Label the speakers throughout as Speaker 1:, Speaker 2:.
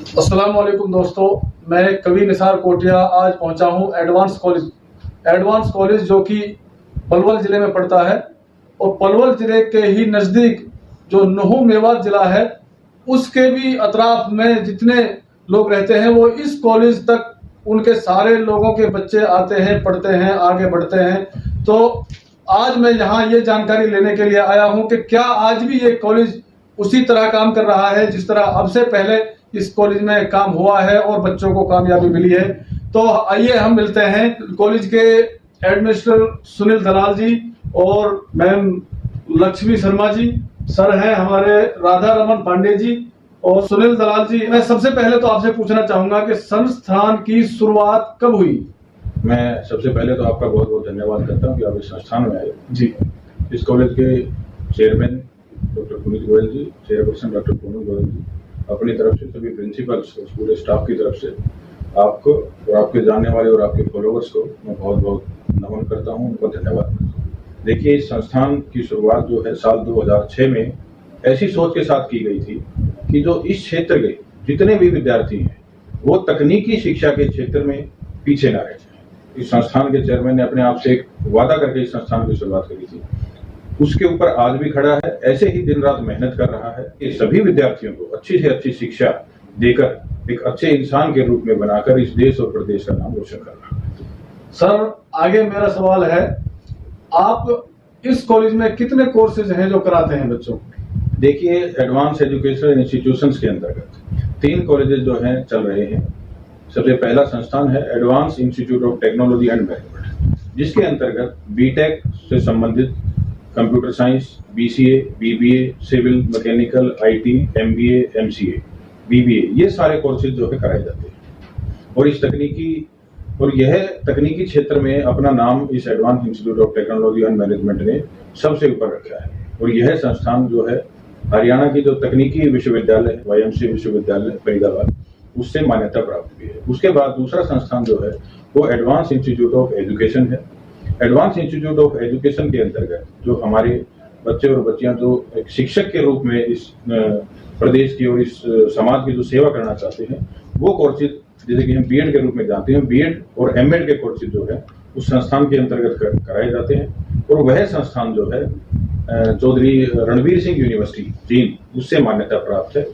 Speaker 1: अस्सलाम वालेकुम दोस्तों, मैं कवि निसार कोटिया आज पहुंचा हूं एडवांस कॉलेज जो कि पलवल ज़िले में पड़ता है। और पलवल ज़िले के ही नज़दीक जो नुहू मेवात ज़िला है, उसके भी अतराफ में जितने लोग रहते हैं वो इस कॉलेज तक उनके सारे लोगों के बच्चे आते हैं, पढ़ते हैं, आगे बढ़ते हैं। तो आज मैं यहाँ ये जानकारी लेने के लिए आया हूँ कि क्या आज भी ये कॉलेज उसी तरह काम कर रहा है जिस तरह अब से पहले इस कॉलेज में काम हुआ है और बच्चों को कामयाबी मिली है। तो आइए हम मिलते हैं कॉलेज के एडमिनिस्ट्रेटर सुनील दलाल जी और मैम लक्ष्मी शर्मा जी, सर हैं हमारे राधा रमन पांडे जी और सुनील दलाल जी। मैं सबसे पहले तो आपसे पूछना चाहूंगा कि संस्थान की शुरुआत कब हुई?
Speaker 2: मैं सबसे पहले तो आपका बहुत बहुत धन्यवाद करता हूँ कि आप इस संस्थान में आए जी। इस कॉलेज के चेयरमैन डॉक्टर पुनीत गोयल जी, चेयरपर्सन डॉक्टर पूनम गोयल जी, अपनी तरफ से सभी प्रिंसिपल्स और पूरे स्टाफ की तरफ से आपको और आपके जानने वाले और आपके फॉलोअर्स को मैं बहुत बहुत नमन करता हूँ, उनको धन्यवाद करता हूँ। देखिए, इस संस्थान की शुरुआत जो है साल 2006 में ऐसी सोच के साथ की गई थी कि जो इस क्षेत्र के जितने भी विद्यार्थी हैं वो तकनीकी शिक्षा के क्षेत्र में पीछे ना रह जाए। इस संस्थान के चेयरमैन ने अपने आप से एक वादा करके इस संस्थान की शुरुआत करी थी, उसके ऊपर आज भी खड़ा है। ऐसे ही दिन रात मेहनत कर रहा है कि सभी विद्यार्थियों को अच्छी से अच्छी शिक्षा देकर एक अच्छे इंसान के रूप में बनाकर इस देश और प्रदेश का नाम रोशन कर रहा है।
Speaker 1: सर, आगे मेरा सवाल है, आप इस कॉलेज में कितने कोर्सेज हैं जो कराते हैं बच्चों को?
Speaker 2: देखिए, एडवांस एजुकेशनल इंस्टीट्यूशंस के अंतर्गत 3 कॉलेजेस जो हैं चल रहे हैं। सबसे पहला संस्थान है Advance Institute of Technology and Management, जिसके अंतर्गत बीटेक से संबंधित computer science, BCA, BBA, civil, mechanical, IT, MBA, MCA, BBA, ये सारे कोर्सेज जो है कराए जाते हैं। और यह तकनीकी क्षेत्र में अपना नाम इस advance Institute of Technology and management ने सबसे ऊपर रखा है। और यह संस्थान जो है हरियाणा की जो तकनीकी विश्वविद्यालय है, वाईएमसी विश्वविद्यालय फरीदाबाद, उससे मान्यता प्राप्त हुई है। उसके बाद दूसरा संस्थान जो है वो एडवांस इंस्टीट्यूट ऑफ एजुकेशन है। एडवांस इंस्टीट्यूट ऑफ एजुकेशन के अंतर्गत जो हमारे बच्चे और बच्चियां जो एक शिक्षक के रूप में इस प्रदेश की और इस समाज की जो सेवा करना चाहते हैं, वो कोर्सेज जैसे कि हम बीएड के रूप में जानते हैं, बीएड और एमएड के कोर्सेज जो है उस संस्थान के अंतर्गत कराए जाते हैं। और वह संस्थान जो है चौधरी रणवीर सिंह यूनिवर्सिटी जींद, उससे मान्यता प्राप्त है।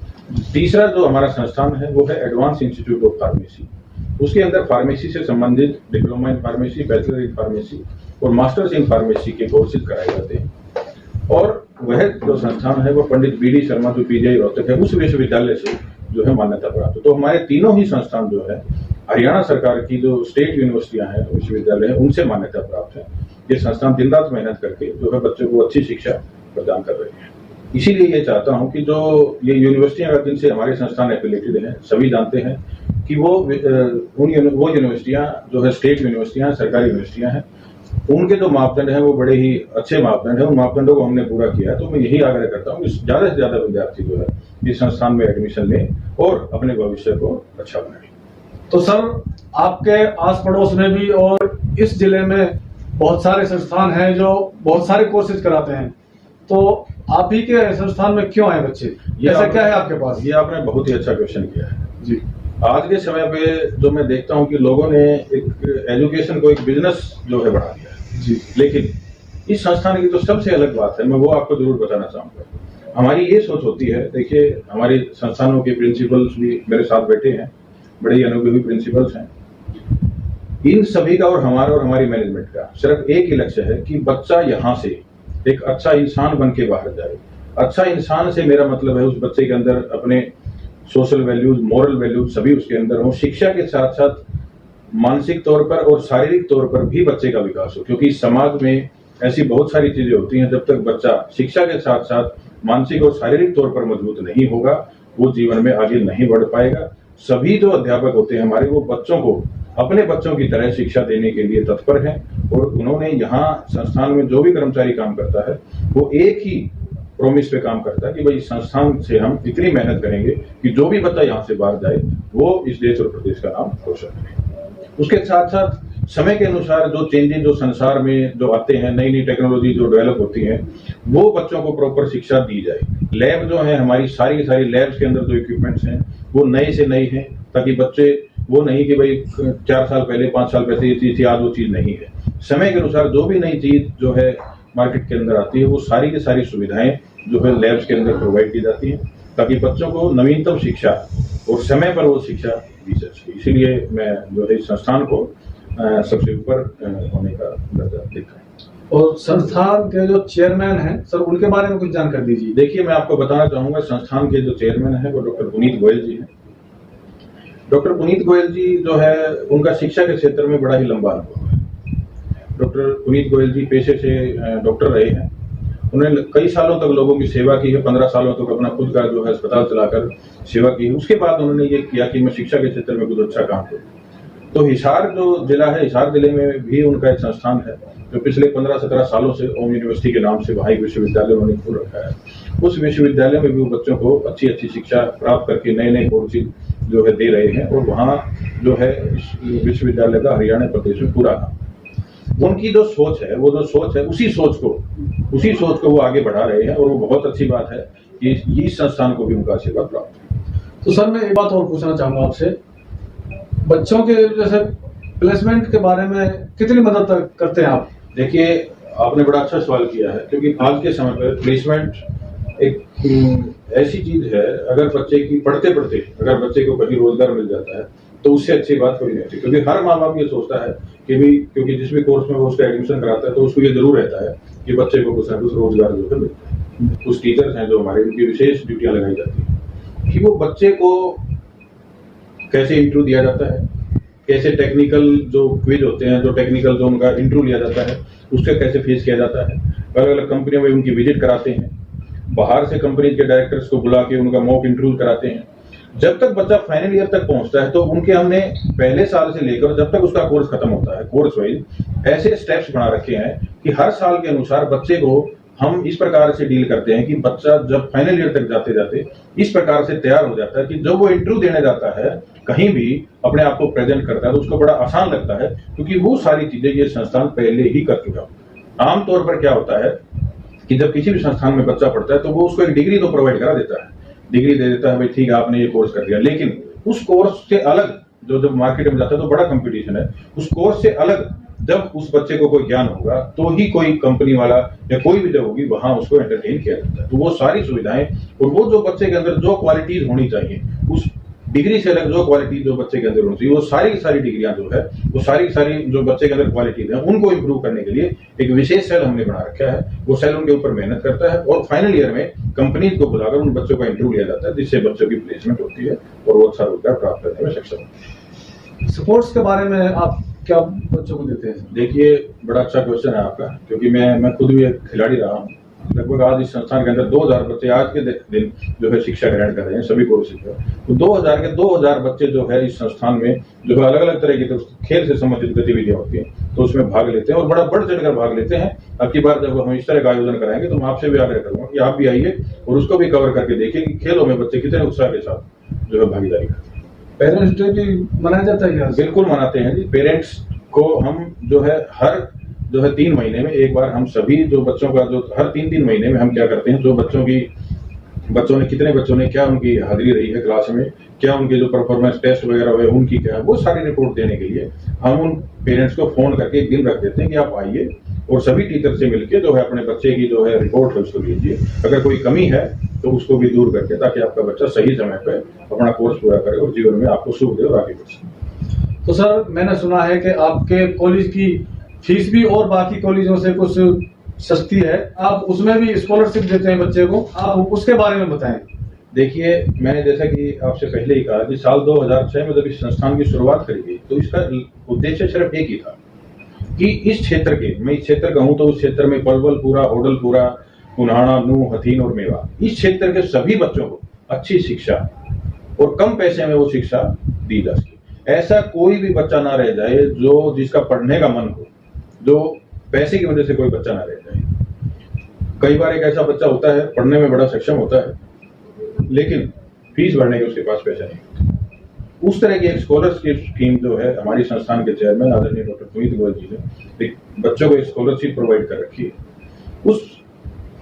Speaker 2: तीसरा जो हमारा संस्थान है वो है एडवांस इंस्टीट्यूट ऑफ फार्मेसी। उसके अंदर फार्मेसी से संबंधित diploma in pharmacy, bachelor in pharmacy और मास्टर्स इन फार्मेसी के कोर्सेज कराए जाते हैं। और वह जो संस्थान है वो पंडित बीडी शर्मा जो पीजीआई रोहतक है, उस विश्वविद्यालय से जो है मान्यता प्राप्त है। तो हमारे तीनों ही संस्थान जो है हरियाणा सरकार की जो स्टेट यूनिवर्सिटियां हैं, विश्वविद्यालय है, उनसे मान्यता प्राप्त है। ये संस्थान दिन रात मेहनत करके जो है बच्चों को अच्छी शिक्षा प्रदान कर रहे हैं। इसीलिए ये चाहता हूं कि जो ये यूनिवर्सिटियां अगर जिनसे हमारे संस्थान एफिलेटेड हैं, सभी जानते हैं कि वो यूनिवर्सिटियां जो है स्टेट यूनिवर्सिटियां, सरकारी यूनिवर्सिटियां हैं, उनके जो मापदंड है वो बड़े ही अच्छे मापदंड है। उन मापदंडों को हमने पूरा किया है। तो मैं यही आग्रह करता हूँ कि ज्यादा से ज्यादा विद्यार्थी जो है इस संस्थान में एडमिशन लें और अपने भविष्य को अच्छा बनाएं।
Speaker 1: तो सर, आपके आस पड़ोस में भी और इस जिले में बहुत सारे संस्थान हैं जो बहुत सारे कोर्सेज कराते हैं, तो आप ही के संस्थान में क्यों आए बच्चे? ऐसा क्या है आपके पास?
Speaker 2: ये आपने बहुत ही अच्छा क्वेश्चन किया है
Speaker 1: जी।
Speaker 2: आज के समय पे जो मैं देखता हूँ कि लोगों ने एक एजुकेशन को एक बिजनेस जो है बढ़ा दिया है जी। लेकिन इस संस्थान की तो सबसे अलग बात है, मैं वो आपको जरूर बताना चाहूंगा। हमारी ये सोच होती है, देखिए हमारे संस्थानों के प्रिंसिपल्स भी मेरे साथ बैठे हैं, बड़े ही अनुभवी प्रिंसिपल्स हैं। इन सभी का और हमारा और हमारी मैनेजमेंट का सिर्फ एक ही लक्ष्य है कि बच्चा यहाँ से एक अच्छा इंसान बन के बाहर जाए। अच्छा इंसान से मेरा मतलब है उस बच्चे के अंदर अपने सोशल वैल्यूज, मोरल वैल्यूज सभी उसके अंदर हो। शिक्षा के साथ साथ मानसिक तौर पर और शारीरिक तौर पर भी बच्चे का विकास हो, क्योंकि समाज में ऐसी बहुत सारी चीजें होती हैं, जब तक बच्चा शिक्षा के साथ साथ मानसिक और शारीरिक तौर पर मजबूत नहीं होगा वो जीवन में आगे नहीं बढ़ पाएगा। सभी जो अध्यापक होते हैं हमारे, वो बच्चों को अपने बच्चों की तरह शिक्षा देने के लिए तत्पर हैं। और उन्होंने यहाँ संस्थान में जो भी कर्मचारी काम करता है वो एक ही प्रॉमिस पे काम करता है कि भाई संस्थान से हम इतनी मेहनत करेंगे कि जो भी बच्चा यहाँ से बाहर जाए वो इस देश और प्रदेश का नाम रोशन करे। उसके साथ साथ समय के अनुसार जो चेंजेस जो संसार में जो आते हैं, नई नई टेक्नोलॉजी जो डेवलप होती है, वो बच्चों को प्रॉपर शिक्षा दी जाए। लैब जो है हमारी सारी लैब्स के अंदर जो इक्विपमेंट्स हैं वो नए से नई है, ताकि बच्चे वो नहीं कि भाई 4 साल पहले 5 साल पहले ये चीज थी, आज वो चीज नहीं है। समय के अनुसार जो भी नई चीज जो है मार्केट के अंदर आती है, वो सारी की सारी सुविधाएं जो है लैब्स के अंदर प्रोवाइड की जाती हैं, ताकि बच्चों को नवीनतम शिक्षा और समय पर वो शिक्षा दी जा सके। इसीलिए मैं जो है इस संस्थान को सबसे ऊपर होने का दर्जा देखता हूँ।
Speaker 1: और संस्थान के जो चेयरमैन हैं सर, उनके बारे में कुछ जानकारी दीजिए।
Speaker 2: देखिए, मैं आपको बताना चाहूंगा, संस्थान के जो चेयरमैन हैं वो डॉक्टर पुनीत गोयल जी हैं। डॉक्टर पुनीत गोयल जी जो है, उनका शिक्षा के क्षेत्र में बड़ा ही लंबा अनुभव है। डॉक्टर पुनीत गोयल जी पेशे से डॉक्टर रहे हैं। उन्होंने कई सालों तक लोगों की सेवा की है, 15 सालों तक अपना खुद का जो है अस्पताल चलाकर सेवा की है। उसके बाद उन्होंने ये किया कि मैं शिक्षा के क्षेत्र में कुछ अच्छा काम करूं। तो हिसार जो जिला है, हिसार जिले में भी उनका एक संस्थान है जो पिछले 15-17 सालों से ओम यूनिवर्सिटी के नाम से वहाँ एक विश्वविद्यालय उन्होंने खोल रखा है। उस विश्वविद्यालय में भी वो बच्चों को अच्छी अच्छी शिक्षा प्राप्त करके नए नए कोर्सेज जो है दे रहे हैं, और वहाँ जो है विश्वविद्यालय का हरियाणा प्रदेश में पूरा नाम। उनकी जो सोच है, वो जो सोच है, उसी सोच को वो आगे बढ़ा रहे हैं, और वो बहुत अच्छी बात है कि इस संस्थान को भी उनका आशीर्वाद प्राप्त है।
Speaker 1: तो सर, मैं एक बात और पूछना चाहूंगा आपसे, बच्चों के जैसे प्लेसमेंट के बारे में कितनी मदद करते हैं आप?
Speaker 2: देखिए, आपने बड़ा अच्छा सवाल किया है, क्योंकि आज के समय पर प्लेसमेंट एक ऐसी चीज है, अगर बच्चे की पढ़ते पढ़ते अगर बच्चे को कहीं रोजगार मिल जाता है तो उससे अच्छी बात कोई नहीं होती। क्योंकि हर माँ बाप ये सोचता है कि भी, क्योंकि जिस भी कोर्स में वो उसका एडमिशन कराता है तो उसको ये जरूर रहता है कि बच्चे को कुछ ना कुछ रोजगार जो है मिलता है। कुछ टीचर्स हैं जो हमारे, उनकी विशेष ड्यूटियां लगाई जाती है कि वो बच्चे को कैसे इंटरव्यू दिया जाता है, कैसे टेक्निकल जो क्विज होते हैं, जो टेक्निकल जो उनका इंटरव्यू लिया जाता है, उसका कैसे फेस किया जाता है। अलग अलग कंपनियों में उनकी विजिट कराते हैं, बाहर से कंपनी के डायरेक्टर्स को बुला के उनका मॉक इंटरव्यू कराते हैं। जब तक बच्चा फाइनल ईयर तक पहुंचता है तो उनके हमने पहले साल से लेकर जब तक उसका कोर्स खत्म होता है, कोर्स वाइज ऐसे स्टेप्स बना रखे हैं कि हर साल के अनुसार बच्चे को हम इस प्रकार से डील करते हैं कि बच्चा जब फाइनल ईयर तक जाते जाते इस प्रकार से तैयार हो जाता है कि जब वो इंटरव्यू देने जाता है, कहीं भी अपने आप को प्रेजेंट करता है, तो उसको बड़ा आसान लगता है, क्योंकि वो सारी चीजें ये संस्थान पहले ही कर चुका है। आमतौर पर क्या होता है कि जब किसी भी संस्थान में बच्चा पढ़ता है तो वो उसको एक डिग्री तो प्रोवाइड करा देता है, डिग्री दे देता है, भाई ठीक है आपने ये कोर्स कर लिया, लेकिन उस कोर्स से अलग जो जब मार्केट में जाता है तो बड़ा कंपटीशन है, उस कोर्स से अलग जब उस बच्चे को कोई ज्ञान होगा तो ही कोई कंपनी वाला या कोई भी जब होगी वहां उसको एंटरटेन किया जाता है। तो वो सारी सुविधाएं और वो जो बच्चे के अंदर जो क्वालिटीज होनी चाहिए, उस डिग्री से अलग जो क्वालिटी जो बच्चे के अंदर होनी चाहिए, वो सारी की सारी डिग्रियां जो है, वो सारी की सारी जो बच्चे के अंदर क्वालिटीज है, उनको इंप्रूव करने के लिए एक विशेष सेल हमने बना रखा है। वो सेल उनके ऊपर मेहनत करता है और फाइनल ईयर में कंपनीज को बुलाकर उन बच्चों का इंटरव्यू लिया जाता है, जिससे बच्चों की प्लेसमेंट होती है और वो अच्छा रोजगार प्राप्त करने में सक्षम होते हैं।
Speaker 1: स्पोर्ट्स के बारे में आप क्या बच्चों को देते हैं?
Speaker 2: देखिए, बड़ा अच्छा क्वेश्चन है आपका, क्योंकि मैं खुद भी एक खिलाड़ी रहा हूँ। लगभग आज इस संस्थान के अंदर 2000 बच्चे आज के दिन जो है शिक्षा ग्रहण कर रहे हैं सभी कोर्सेज में। तो 2000 बच्चे जो है इस संस्थान में जो है अलग अलग तरह की तो खेल से संबंधित गतिविधियां होती हैं तो उसमें भाग लेते हैं और बड़ा बढ़ चढ़कर भाग लेते हैं। अब की बार जब हम इस तरह का आयोजन कराएंगे तो मैं आपसे भी आग्रह करूंगा कि आप भी आइए और उसको भी कवर करके देखिए कि खेलों में बच्चे कितने उत्साह के साथ जो है भागीदारी करते हैं।
Speaker 1: पेरेंट्स डे भी मनाया जाता है क्या?
Speaker 2: बिल्कुल मनाते हैं जी। पेरेंट्स को हम जो है हर 3 महीने में एक बार हम सभी जो बच्चों का जो हर 3 महीने में हम क्या करते हैं, जो बच्चों ने कितने बच्चों ने क्या उनकी हाजिरी रही है क्लास में, क्या उनके जो परफॉर्मेंस टेस्ट वगैरह हुए उनकी क्या है, वो सारी रिपोर्ट देने के लिए हम उन पेरेंट्स को फोन करके एक दिन रख देते हैं कि आप आइए और सभी टीचर से मिलकर जो है अपने बच्चे की जो है रिपोर्ट है उसको लीजिए। अगर कोई कमी है तो उसको भी दूर करके, ताकि आपका बच्चा सही समय पर अपना कोर्स पूरा करे और जीवन में आपको सुख दे और आगे बढ़ सके।
Speaker 1: तो सर, मैंने सुना है कि आपके कॉलेज की फीस भी और बाकी कॉलेजों से कुछ सस्ती है, आप उसमें भी स्कॉलरशिप देते हैं बच्चे को, आप उसके बारे में बताएं।
Speaker 2: देखिए, मैंने जैसा कि आपसे पहले ही कहा कि साल 2006 में जब इस संस्थान की शुरुआत करी गई तो इसका उद्देश्य सिर्फ एक ही था कि इस क्षेत्र के, मैं इस क्षेत्र का हूं तो उस क्षेत्र में पलवलपुरा, होडलपुरा, कुन्हाड़ा, नूह, हथीन और मेवा, इस क्षेत्र के सभी बच्चों को अच्छी शिक्षा और कम पैसे में वो शिक्षा दी जा सके। ऐसा कोई भी बच्चा ना रह जाए जो जिसका पढ़ने का मन हो, जो पैसे की वजह से कोई बच्चा ना रह जाए। कई बार एक ऐसा बच्चा होता है पढ़ने में बड़ा सक्षम होता है लेकिन फीस भरने के उसके पास पैसा नहीं होता। उस तरह की एक स्कॉलरशिप स्कीम जो है हमारी संस्थान के चेयरमैन आदरणीय डॉक्टर पुनीत गोयल जी ने बच्चों को एक स्कॉलरशिप प्रोवाइड कर रखी है।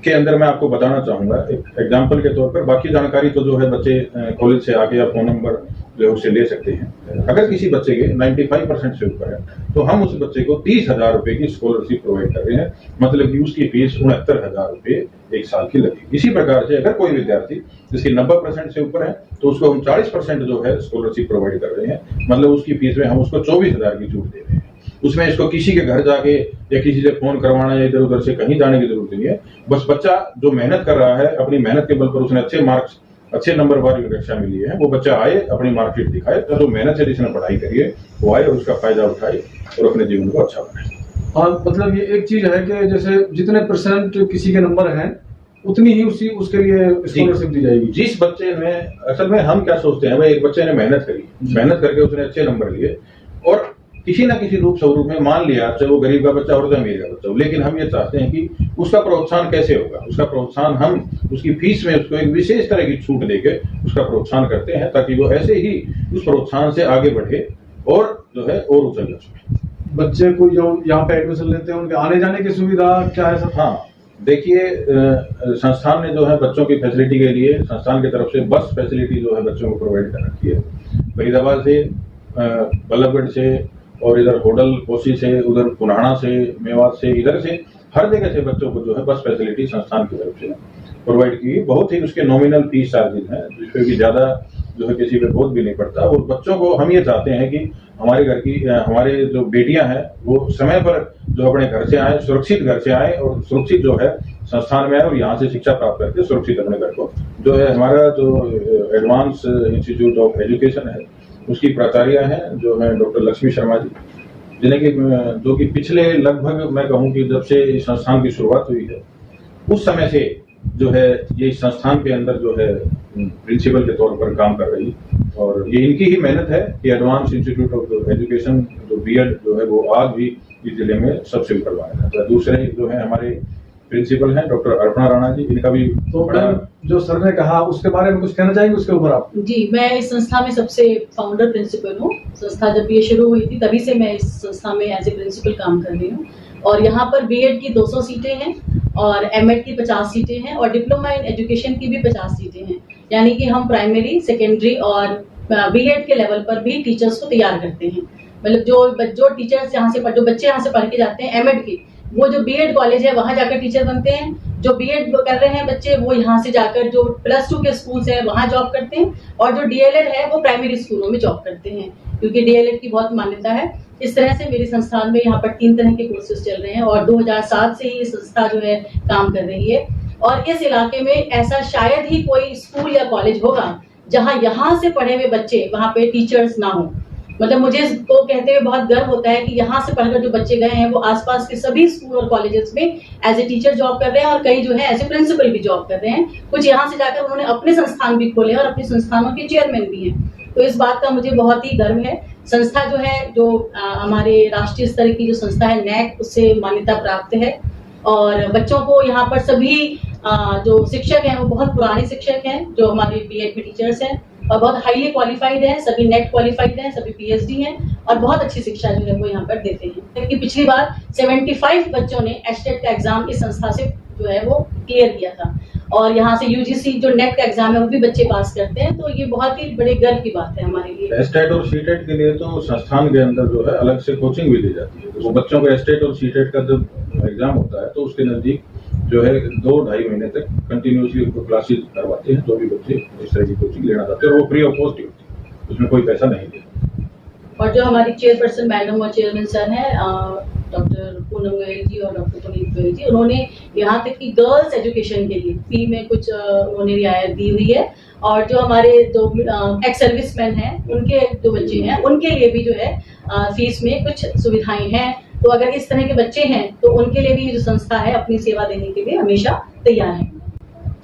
Speaker 2: के अंदर मैं आपको बताना चाहूंगा एक एग्जांपल के तौर पर। बाकी जानकारी तो जो है बच्चे कॉलेज से आके या फोन नंबर जो है उससे ले सकते हैं। अगर किसी बच्चे के 95% से ऊपर है तो हम उस बच्चे को 30,000 रुपए की स्कॉलरशिप प्रोवाइड कर रहे हैं, मतलब कि उसकी फीस 69,000 रुपए एक साल की लगेगी। इसी प्रकार से अगर कोई विद्यार्थी जिसकी 90% से ऊपर है तो उसको हम 40% जो है स्कॉलरशिप प्रोवाइड कर रहे हैं, मतलब उसकी फीस में हम उसको 24,000 की छूट दे रहे हैं। उसमें इसको किसी के घर जाके या किसी से फोन करवाना या इधर उधर से कहीं जाने की जरूरत नहीं है। बस बच्चा जो मेहनत कर रहा है, अपनी मेहनत के बल पर उसने अच्छे मार्क्स, अच्छे नंबर वाली कक्षा में लिए हैं, वो बच्चा आए, अपनी मार्कशीट दिखाए, तो जो मेहनत से जिसने पढ़ाई करी है वो आए और उसका फायदा उठाए और अपने जीवन को अच्छा बनाए।
Speaker 1: हाँ, मतलब ये एक चीज है कि जैसे जितने परसेंट किसी के नंबर हैं उतनी ही उसके लिए स्कॉलरशिप दी जाएगी।
Speaker 2: जिस बच्चे ने, असल में हम क्या सोचते हैं, भाई एक बच्चे ने मेहनत करी, मेहनत करके उसने अच्छे नंबर लिए और किसी ना किसी रूप स्वरूप में मान लिया, चाहे वो गरीब का बच्चा और चाहे अमीर का बच्चा हो, लेकिन हम ये चाहते हैं कि उसका प्रोत्साहन कैसे होगा। उसका प्रोत्साहन हम उसकी फीस में उसको एक विशेष तरह की छूट देके उसका प्रोत्साहन करते हैं, ताकि वो ऐसे ही उस प्रोत्साहन से आगे बढ़े और जो है और उछल जा सके।
Speaker 1: बच्चे को जो यहाँ पे एडमिशन लेते हैं उनके आने जाने की सुविधा क्या है सर?
Speaker 2: हाँ, देखिए, संस्थान ने जो है बच्चों की फैसिलिटी के लिए संस्थान की तरफ से बस फैसिलिटी जो है बच्चों को प्रोवाइड कर रखी है। फरीदाबाद से, बल्लभगढ़ से और इधर होडल कोसी से, उधर पुनाना से, मेवात से, इधर से हर जगह से बच्चों को जो है बस फैसिलिटी संस्थान की तरफ से प्रोवाइड की। बहुत ही उसके नॉमिनल फीस चार्जेस हैं, जिसपे भी ज्यादा जो है किसी पे बोझ भी नहीं पड़ता। और बच्चों को हम ये चाहते हैं कि हमारे घर की, हमारे जो बेटियां हैं वो समय पर जो अपने घर से आए, सुरक्षित घर से आए और सुरक्षित जो है संस्थान में आए और यहाँ से शिक्षा प्राप्त करके सुरक्षित अपने घर को, जो है हमारा जो एडवांस इंस्टीट्यूट ऑफ एजुकेशन है उसकी प्राचार्य हैं जो है डॉक्टर लक्ष्मी शर्मा जी, जिन्हें कि जो कि पिछले लगभग मैं कहूँ कि जब से इस संस्थान की शुरुआत हुई है उस समय से जो है ये इस संस्थान के अंदर जो है प्रिंसिपल के तौर पर काम कर रही, और ये इनकी ही मेहनत है कि एडवांस इंस्टीट्यूट ऑफ एजुकेशन जो बीएड जो है वो आज भी इस जिले में सबसे ऊपर माना जाता है। दूसरे जो है हमारे प्रिंसिपल हैं डॉक्टर अर्पणा राणा जी, इनका भी
Speaker 1: तो बड़ा जो सर ने कहा उसके बारे में कुछ कहना चाहेंगे उसके ऊपर आप?
Speaker 3: जी, मैं इस संस्था में सबसे फाउंडर प्रिंसिपल हूँ। संस्था जब ये शुरू हुई थी तभी से मैं इस संस्था में एज ए प्रिंसिपल काम कर रही हूँ। और यहाँ पर बीएड की 200 सीटें हैं और एमएड की 50 सीटें हैं और डिप्लोमा इन एजुकेशन की भी 50 सीटें हैं। यानी कि हम प्राइमरी, सेकेंडरी और बीएड के लेवल पर भी टीचर्स को तैयार करते हैं। मतलब जो टीचर्स यहाँ से जो बच्चे यहाँ से पढ़ के जाते हैं एमएड की, वो जो बीएड कॉलेज है वहां जाकर टीचर बनते हैं। जो बीएड कर रहे हैं बच्चे वो यहाँ से जाकर जो +2 के स्कूल्स हैं वहां जॉब करते हैं, और जो डीएलएड है वो प्राइमरी स्कूलों में जॉब करते हैं, क्योंकि डीएलएड की बहुत मान्यता है। इस तरह से मेरे संस्थान में यहाँ पर 3 तरह के कोर्सेज चल रहे हैं और 2007 से ही ये संस्था जो है काम कर रही है। और इस इलाके में ऐसा शायद ही कोई स्कूल या कॉलेज होगा जहाँ यहाँ से पढ़े हुए बच्चे वहाँ पे टीचर्स ना हो। मतलब मुझे इसको कहते हुए बहुत गर्व होता है कि यहाँ से पढ़कर जो बच्चे गए हैं वो आसपास के सभी स्कूल और कॉलेजेस में एज ए टीचर जॉब कर रहे हैं और कई जो है एज ए प्रिंसिपल भी जॉब कर रहे हैं। कुछ यहाँ से जाकर उन्होंने अपने संस्थान भी खोले और अपने संस्थानों के चेयरमैन भी हैं। तो इस बात का मुझे बहुत ही गर्व है। संस्था जो है जो हमारे राष्ट्रीय स्तर की जो संस्था है नैक, उससे मान्यता प्राप्त है। और बच्चों को यहाँ पर सभी जो शिक्षक हैं वो बहुत पुराने शिक्षक हैं जो हमारे बीएड में टीचर्स हैं और बहुत हाईली क्वालिफाइड हैं, सभी नेट क्वालिफाइड हैं, सभी पीएचडी हैं और बहुत अच्छी शिक्षा जो है वो यहाँ पर देते हैं। क्योंकि पिछली बार 75 बच्चों ने एचटेट का एग्जाम इस संस्था से जो है वो क्लियर किया था और यहाँ से यूजीसी जो नेट का एग्जाम है वो भी बच्चे पास करते हैं। तो ये बहुत ही बड़े गर्व की बात है हमारे लिए।
Speaker 2: एचटेट और सीटेट के लिए तो संस्थान के अंदर जो है अलग से कोचिंग भी दी जाती है। तो बच्चों को एचटेट और सीटेट का जब एग्जाम होता है तो उसके नजदीक जो है 2-2.5 महीने तक कंटिन्यूसली उनको क्लासेस करवाते हैं। जो भी बच्चे इस तरह की कोचिंग लेना चाहते हैं और वो फ्री ऑफ कॉस्ट होती है, उसमें कोई पैसा नहीं देता।
Speaker 3: और जो हमारी चेयरपर्सन मैडम और चेयरमैन सर हैं डॉक्टर पूनम गोयल जी और डॉक्टर पुनीत गोयल जी, उन्होंने यहाँ तक कि गर्ल्स एजुकेशन के लिए फी में कुछ उन्होंने रियायत दी हुई है। और जो हमारे जो एक्स सर्विसमैन हैं उनके जो बच्चे हैं उनके लिए भी जो है फीस में कुछ सुविधाएं हैं। तो अगर इस तरह के बच्चे हैं तो उनके लिए भी जो संस्था है अपनी सेवा देने के लिए हमेशा तैयार है।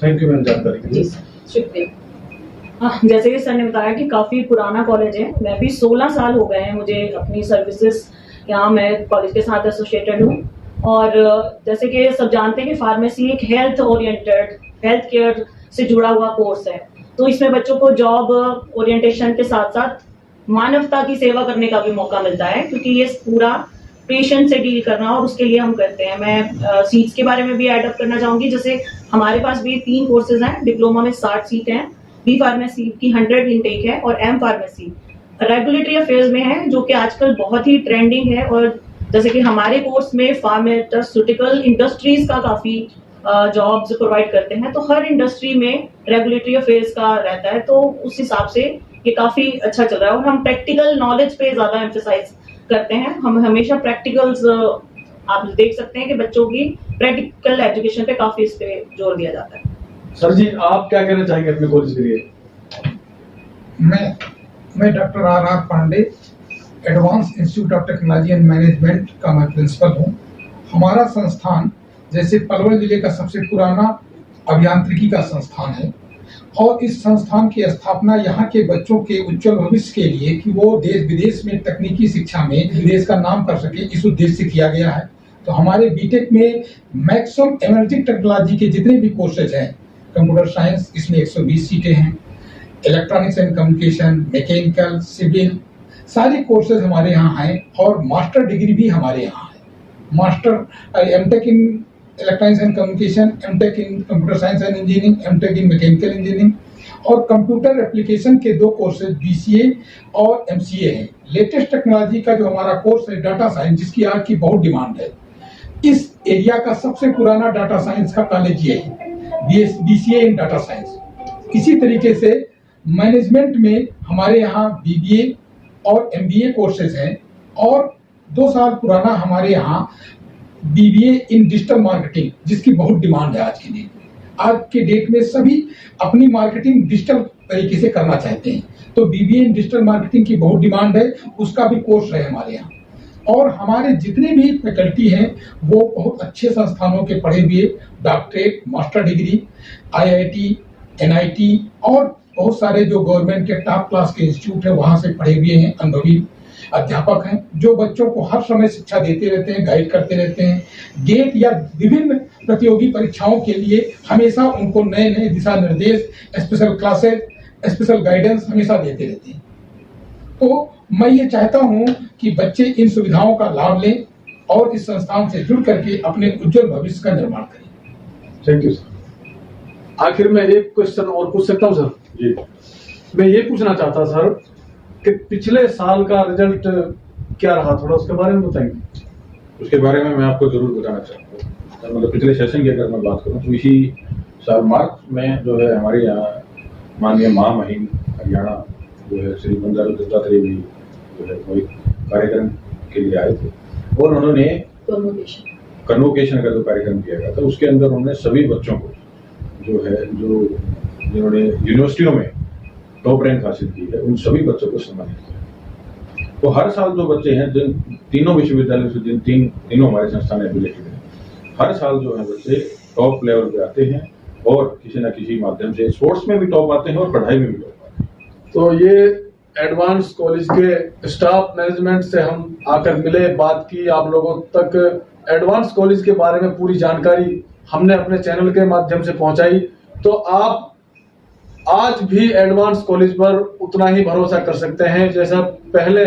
Speaker 1: थैंक यू मैम जानकारी के लिए।
Speaker 3: जी शुक्रिया।
Speaker 4: जैसे कि सर ने बताया कि काफ़ी पुराना कॉलेज है। मैं भी 16 साल हो गए हैं मुझे अपनी सर्विसेज यहाँ मैं कॉलेज के साथ एसोसिएटेड हूँ। और जैसे कि सब जानते हैं कि फार्मेसी एक हेल्थ ओरिएंटेड, हेल्थ केयर से जुड़ा हुआ कोर्स है। तो इसमें बच्चों को जॉब ओरिएंटेशन के साथ साथ मानवता की सेवा करने का भी मौका मिलता है, क्योंकि ये पूरा पेशेंट से डील करना, और उसके लिए हम करते हैं। मैं सीट्स के बारे में भी ऐड अप करना चाहूंगी। जैसे हमारे पास भी 3 कोर्सेज हैं। डिप्लोमा में 60 सीटें हैं, बी फार्मेसी की 100 इनटेक है, और एम फार्मेसी रेगुलेटरी अफेयर्स में है, जो कि आजकल बहुत ही ट्रेंडिंग है। और जैसे कि हमारे कोर्स में फार्मास्यूटिकल इंडस्ट्रीज का काफी जॉब्स प्रोवाइड करते हैं, तो हर इंडस्ट्री में रेगुलेटरी अफेयर्स का रहता है, तो उस हिसाब से ये काफी अच्छा चल रहा है। और हम प्रैक्टिकल नॉलेज पे ज्यादा एम्फेसाइज करते हैं। हम हमेशा प्रैक्टिकल्स, आप देख सकते हैं कि बच्चों की प्रैक्टिकल एजुकेशन पे काफी इस पे जोर दिया जाता है।
Speaker 1: सर जी, आप क्या कहना चाहेंगे अपने कॉलेज के लिए?
Speaker 5: मैं doctor R Pandey, Advance Institute of Technology and Management का मैं प्रिंसिपल हूँ। हमारा संस्थान जैसे पलवल जिले का सबसे पुराना अभियांत्रिकी का संस्थान है, और इस संस्थान की स्थापना यहाँ के बच्चों के उज्जवल भविष्य के लिए कि वो देश विदेश में तकनीकी शिक्षा में देश का नाम कर सके, इस उद्देश्य से किया गया है। तो हमारे बीटेक में मैक्सिमम एनालिटिक टेक्नोलॉजी के जितने भी कोर्सेज हैं, कंप्यूटर साइंस इसमें 120 सीटें हैं, electronics and communication, mechanical, civil, सारे कोर्सेज हमारे यहाँ हैं, और मास्टर डिग्री भी हमारे यहाँ है। Master MTech in electronics and communication, MTech in computer science and engineering, MTech in mechanical engineering, और कंप्यूटर एप्लीकेशन के 2 कोर्सेज बीसीए और एमसीए हैं। लेटेस्ट टेक्नोलॉजी का जो हमारा कोर्स है डाटा साइंस, जिसकी आज की बहुत डिमांड है, इस एरिया का सबसे पुराना डाटा साइंस का कॉलेज ये है, बीसीए इन डाटा साइंस। इसी तरीके से मैनेजमेंट में हमारे यहाँ बीबीए और एमबीए कोर्सेज हैं, और 2 साल पुराना हमारे यहाँ बीबीए इन डिजिटल मार्केटिंग, जिसकी बहुत डिमांड है आज की डेट में। आज के डेट में सभी अपनी मार्केटिंग डिजिटल तरीके से करना चाहते हैं, तो बीबीए इन डिजिटल मार्केटिंग की बहुत डिमांड है, उसका भी कोर्स है हमारे यहाँ। और हमारे जितने भी फैकल्टी हैं वो बहुत अच्छे संस्थानों के पढ़े हुए, doctorate, master degree, IIT, NIT और बहुत सारे जो गवर्नमेंट के टॉप क्लास के इंस्टीट्यूट है वहां से पढ़े हुए हैं अनुभवी अध्यापक हैं, जो बच्चों को हर समय शिक्षा देते रहते हैं, गाइड करते रहते हैं। गेट या विभिन्न प्रतियोगी परीक्षाओं के लिए हमेशा उनको नए नए दिशा निर्देश, स्पेशल क्लासेस, स्पेशल गाइडेंस हमेशा देते रहते हैं। तो मैं ये चाहता हूँ कि बच्चे इन सुविधाओं का लाभ लें और इस संस्थान से जुड़ करके अपने उज्जवल भविष्य का निर्माण करें।
Speaker 1: Thank you sir. आखिर में एक क्वेश्चन और पूछ सकता हूँ सर?
Speaker 2: जी,
Speaker 1: मैं ये पूछना चाहता सर कि पिछले साल का रिजल्ट क्या रहा, थोड़ा उसके बारे में बताएंगे?
Speaker 2: उसके बारे में मैं आपको जरूर बताना चाहता हूँ। मतलब पिछले सेशन की अगर मैं बात करूँ तो इसी साल मार्च में जो है हमारे यहाँ माननीय महामहिम हरियाणा जो है श्री बंडारू दत्तात्रेय जी जो है कोई कार्यक्रम के लिए आए थे, और उन्होंने कन्वोकेशन का जो कार्यक्रम किया गया था उसके अंदर उन्होंने सभी बच्चों को जो है जिन्होंने यूनिवर्सिटियों में टॉप रैंक हासिल की है उन सभी बच्चों को सम्मानित किया। तो हर साल जो बच्चे हैं जिन तीनों विश्वविद्यालयों से जिन तीनों हमारे संस्थान एफिलिएटेड हैं, हर साल जो है बच्चे टॉप लेवल पे आते हैं और किसी न किसी माध्यम से स्पोर्ट्स में भी टॉप आते हैं और पढ़ाई में भी टॉप आते हैं।
Speaker 1: तो ये एडवांस कॉलेज के स्टाफ मैनेजमेंट से हम आकर मिले, बात की, आप लोगों तक एडवांस कॉलेज के बारे में पूरी जानकारी हमने अपने चैनल के माध्यम से पहुंचाई। तो आप आज भी एडवांस कॉलेज पर उतना ही भरोसा कर सकते हैं जैसा पहले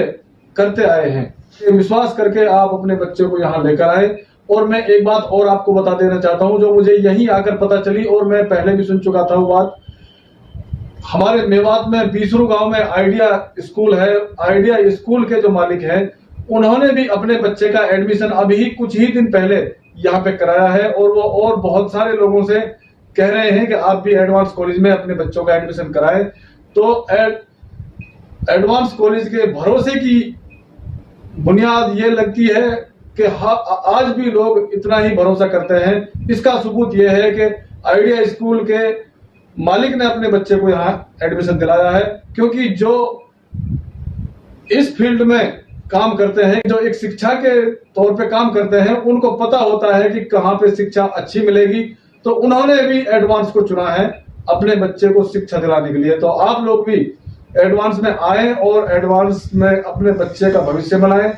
Speaker 1: करते आए हैं। ये विश्वास करके आप अपने बच्चे को यहाँ लेकर आए। और मैं एक बात और आपको बता देना चाहता हूँ जो मुझे यहीं आकर पता चली, और मैं पहले भी सुन चुका था वो बात। हमारे मेवात में बीसरू गांव में आइडिया स्कूल है। आइडिया स्कूल के जो मालिक हैं उन्होंने भी अपने बच्चे का एडमिशन अभी कुछ ही दिन पहले यहाँ पे कराया है, और वो और बहुत सारे लोगों से कह रहे हैं कि आप भी एडवांस कॉलेज में अपने बच्चों का एडमिशन कराएं। तो एडवांस कॉलेज के भरोसे की बुनियाद ये लगती है कि आज भी लोग इतना ही भरोसा करते हैं। इसका सबूत ये है कि आइडिया स्कूल के मालिक ने अपने बच्चे को यहाँ एडमिशन दिलाया है, क्योंकि जो इस फील्ड में काम करते हैं, जो एक शिक्षा के तौर पे काम करते हैं, उनको पता होता है कि कहाँ पे शिक्षा अच्छी मिलेगी। तो उन्होंने भी एडवांस को चुना है अपने बच्चे को शिक्षा दिलाने के लिए। तो आप लोग भी एडवांस में आए और एडवांस में अपने बच्चे का भविष्य बनाएं।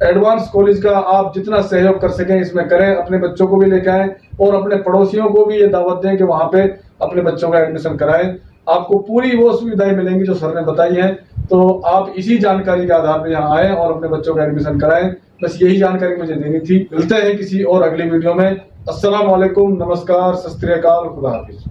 Speaker 1: एडवांस कॉलेज का आप जितना सहयोग कर सकें इसमें करें, अपने बच्चों को भी लेकर आए और अपने पड़ोसियों को भी ये दावत दें कि वहां पे अपने बच्चों का एडमिशन कराएं। आपको पूरी वो सुविधाएं मिलेंगी जो सर ने बताई हैं। तो आप इसी जानकारी के आधार पर यहाँ आए और अपने बच्चों का एडमिशन कराएं। बस यही जानकारी मुझे देनी थी। मिलते हैं किसी और अगली वीडियो में। अस्सलाम वालेकुम, नमस्कार, सत श्री अकाल, खुदा हाफिज।